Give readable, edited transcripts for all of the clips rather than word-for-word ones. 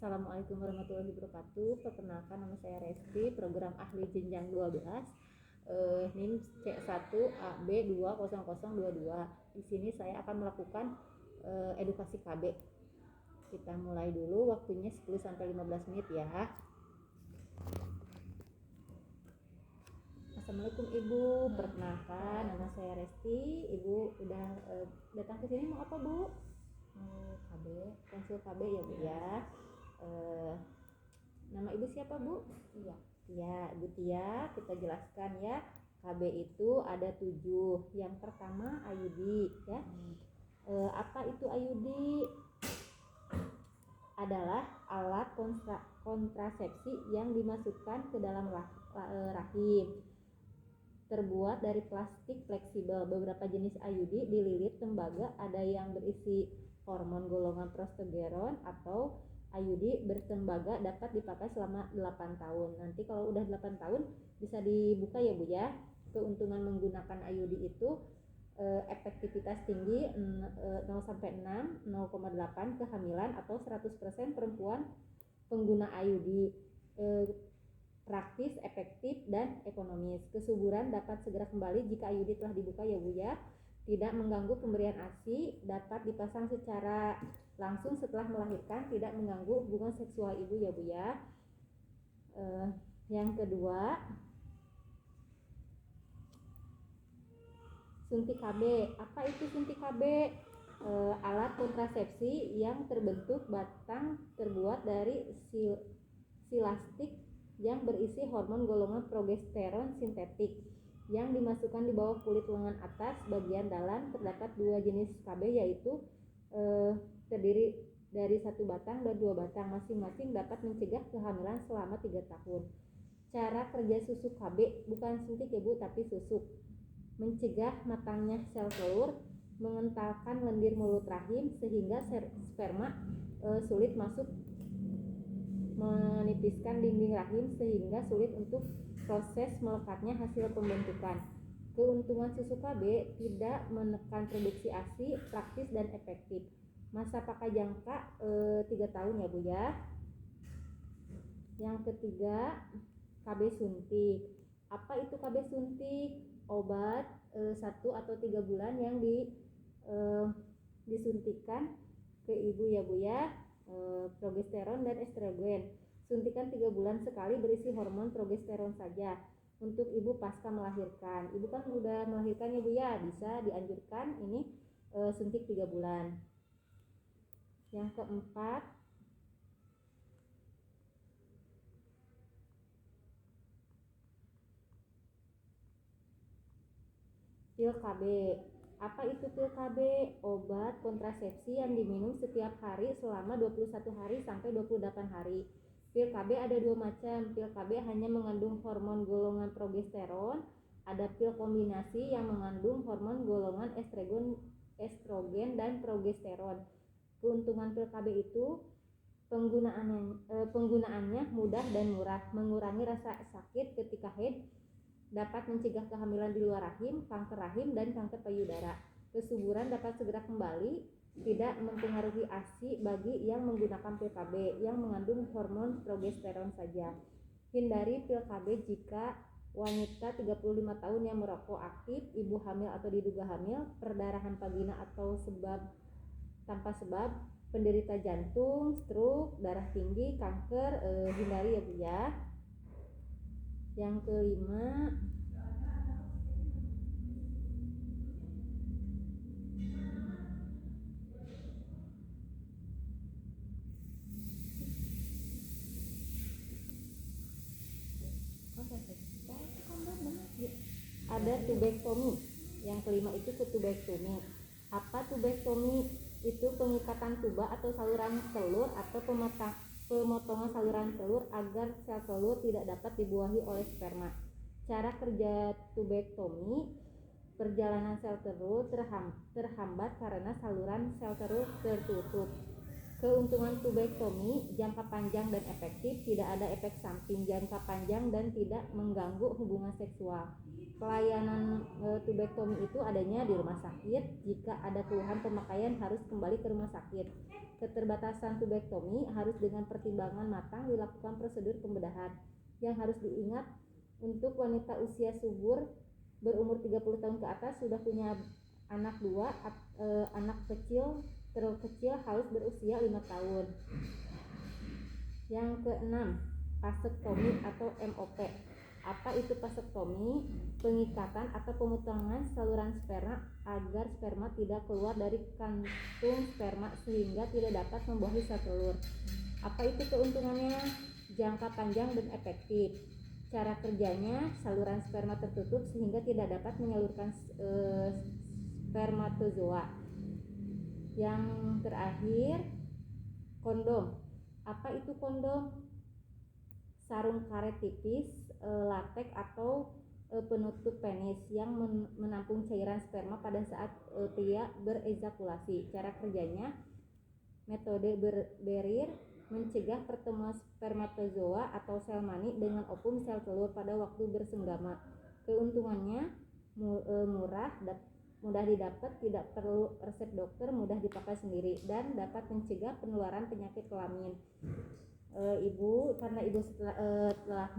Assalamualaikum warahmatullahi wabarakatuh. Perkenalkan, nama saya Resti, program ahli jenjang 12, NIM C1AB20022. Di sini saya akan melakukan edukasi KB. Kita mulai dulu, waktunya 10-15 menit ya. Assalamualaikum Ibu, perkenalkan nama saya Resti. Ibu udah datang ke sini mau apa Bu? KB, konsul KB ya Bu ya. Nama Ibu siapa Bu? Iya. Ya, Ibu Tia, kita jelaskan ya. KB itu ada 7. Yang pertama IUD ya. Apa itu IUD? Adalah alat kontrasepsi yang dimasukkan ke dalam rahim. Terbuat dari plastik fleksibel. Beberapa jenis IUD dililit tembaga, ada yang berisi hormon golongan progesteron atau IUD bertembaga dapat dipakai selama 8 tahun. Nanti kalau udah 8 tahun bisa dibuka ya Bu ya. Keuntungan menggunakan IUD itu efektivitas tinggi 0-6, 0,8 kehamilan atau 100% perempuan pengguna IUD. Praktis, efektif, dan ekonomis. Kesuburan dapat segera kembali jika IUD telah dibuka ya Bu ya. Tidak mengganggu pemberian ASI, dapat dipasang secara langsung setelah melahirkan, tidak mengganggu hubungan seksual ibu ya Bu ya. Yang kedua, suntik KB. Apa itu suntik KB? Alat kontrasepsi yang terbentuk batang terbuat dari silastik yang berisi hormon golongan progesteron sintetik yang dimasukkan di bawah kulit lengan atas bagian dalam. Terdapat 2 jenis KB, yaitu terdiri dari 1 batang dan 2 batang. Masing-masing dapat mencegah kehamilan selama 3 tahun. Cara kerja susuk KB, bukan suntik ya Bu, tapi susuk. Mencegah matangnya sel telur, mengentalkan lendir mulut rahim sehingga sperma sulit masuk, menipiskan dinding rahim sehingga sulit untuk proses melekatnya hasil pembentukan. Keuntungan susuk KB, tidak menekan produksi ASI, praktis dan efektif. Masa pakai jangka 3 tahun ya Bu ya. Yang ketiga, KB suntik. Apa itu KB suntik? Obat 1 atau 3 bulan yang disuntikan ke ibu ya Bu ya. Progesteron dan estrogen. Suntikan 3 bulan sekali, berisi hormon progesteron saja. Untuk ibu pasca melahirkan. Ibu kan udah melahirkan ya Bu ya, bisa dianjurkan ini suntik 3 bulan. Yang keempat, pil KB. Apa itu pil KB? Obat kontrasepsi yang diminum setiap hari selama 21 hari sampai 28 hari. Pil KB ada 2 macam. Pil KB hanya mengandung hormon golongan progesteron. Ada pil kombinasi yang mengandung hormon golongan estrogen dan progesteron. Keuntungan pil KB itu penggunaannya mudah dan murah, mengurangi rasa sakit ketika haid, dapat mencegah kehamilan di luar rahim, kanker rahim, dan kanker payudara. Kesuburan dapat segera kembali, tidak mempengaruhi ASI bagi yang menggunakan pil KB yang mengandung hormon progesteron saja. Hindari pil KB jika wanita 35 tahun yang merokok aktif, ibu hamil atau diduga hamil, perdarahan vagina atau tanpa sebab, penderita jantung, stroke, darah tinggi, kanker, hindari ya Bu ya. Yang kelima, ada tubektomi. Yang kelima itu tubektomi. Apa tubektomi? Itu pengikatan tuba atau saluran telur atau pemotongan saluran telur agar sel telur tidak dapat dibuahi oleh sperma. Cara kerja tubektomi, perjalanan sel telur terhambat karena saluran sel telur tertutup. Keuntungan tubektomi, jangka panjang dan efektif, tidak ada efek samping jangka panjang dan tidak mengganggu hubungan seksual. Pelayanan tubektomi itu adanya di rumah sakit. Jika ada keluhan pemakaian harus kembali ke rumah sakit. Keterbatasan tubektomi harus dengan pertimbangan matang dilakukan prosedur pembedahan. Yang harus diingat, untuk wanita usia subur berumur 30 tahun ke atas sudah punya anak 2, anak kecil terkecil harus berusia 5 tahun. Yang keenam, vasektomi atau MOP. Apa itu vasektomi? Pengikatan atau pemotongan saluran sperma agar sperma tidak keluar dari kantung sperma sehingga tidak dapat membuahi sel telur. Apa itu keuntungannya? Jangka panjang dan efektif. Cara kerjanya, saluran sperma tertutup sehingga tidak dapat menyalurkan spermatozoa. Yang terakhir, kondom. Apa itu kondom? Sarung karet tipis, latex atau penutup penis yang menampung cairan sperma pada saat pria berejakulasi. Cara kerjanya, metode Berrier mencegah pertemuan spermatozoa atau sel mani dengan ovum sel telur pada waktu bersenggama. Keuntungannya murah, mudah didapat, tidak perlu resep dokter, mudah dipakai sendiri, dan dapat mencegah penularan penyakit kelamin. Ibu, karena ibu telah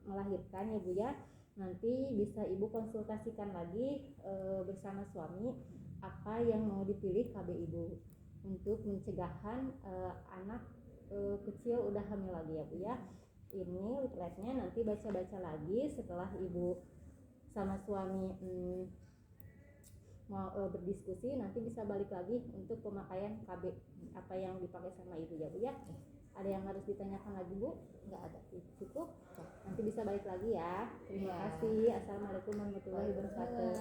melahirkan ya Bu ya, nanti bisa ibu konsultasikan lagi bersama suami apa yang mau dipilih KB ibu untuk pencegahan anak kecil udah hamil lagi ya Bu ya. Ini leafletnya nanti baca-baca lagi setelah ibu sama suami mau berdiskusi, nanti bisa balik lagi untuk pemakaian KB apa yang dipakai sama ibu ya Bu ya. Ada yang harus ditanyakan lagi Bu? Nggak ada, cukup. Nanti bisa balik lagi ya. Terima kasih. Assalamualaikum warahmatullahi wabarakatuh.